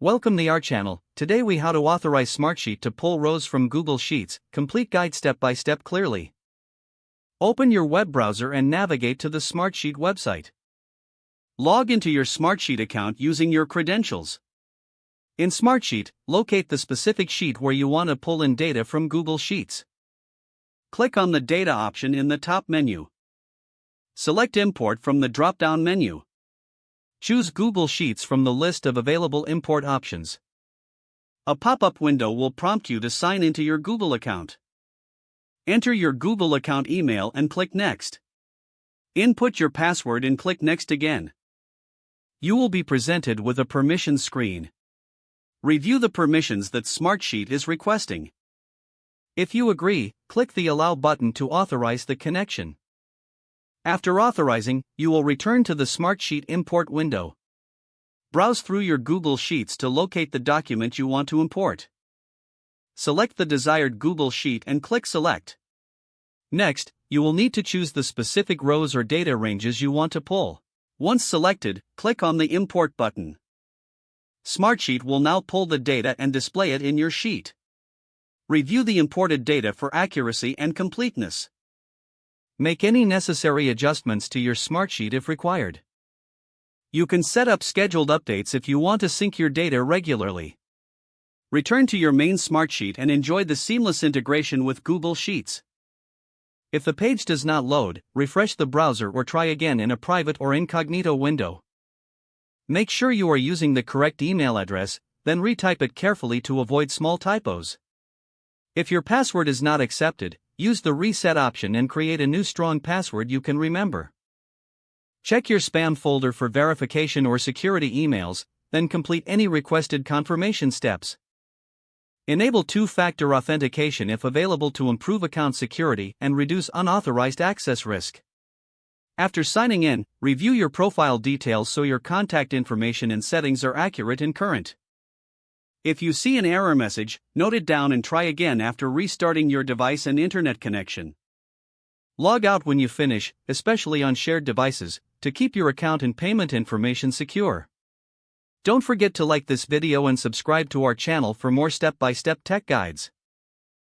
Welcome to our channel. Today we how to authorize Smartsheet to pull rows from Google Sheets. Complete guide step by step clearly. Open your web browser and navigate to the Smartsheet website. Log into your Smartsheet account using your credentials. In Smartsheet, locate the specific sheet where you want to pull in data from Google Sheets. Click on the Data option in the top menu. Select Import from the drop-down menu. Choose Google Sheets from the list of available import options. A pop-up window will prompt you to sign into your Google account. Enter your Google account email and click Next. Input your password and click Next again. You will be presented with a permissions screen. Review the permissions that Smartsheet is requesting. If you agree, click the Allow button to authorize the connection. After authorizing, you will return to the Smartsheet import window. Browse through your Google Sheets to locate the document you want to import. Select the desired Google Sheet and click Select. Next, you will need to choose the specific rows or data ranges you want to pull. Once selected, click on the Import button. Smartsheet will now pull the data and display it in your sheet. Review the imported data for accuracy and completeness. Make any necessary adjustments to your Smartsheet if required. You can set up scheduled updates if you want to sync your data regularly. Return to your main Smartsheet and enjoy the seamless integration with Google Sheets. If the page does not load, refresh the browser or try again in a private or incognito window. Make sure you are using the correct email address, then retype it carefully to avoid small typos. If your password is not accepted, use the Reset option and create a new strong password you can remember. Check your spam folder for verification or security emails, then complete any requested confirmation steps. Enable two-factor authentication if available to improve account security and reduce unauthorized access risk. After signing in, review your profile details so your contact information and settings are accurate and current. If you see an error message, note it down and try again after restarting your device and internet connection. Log out when you finish, especially on shared devices, to keep your account and payment information secure. Don't forget to like this video and subscribe to our channel for more step-by-step tech guides.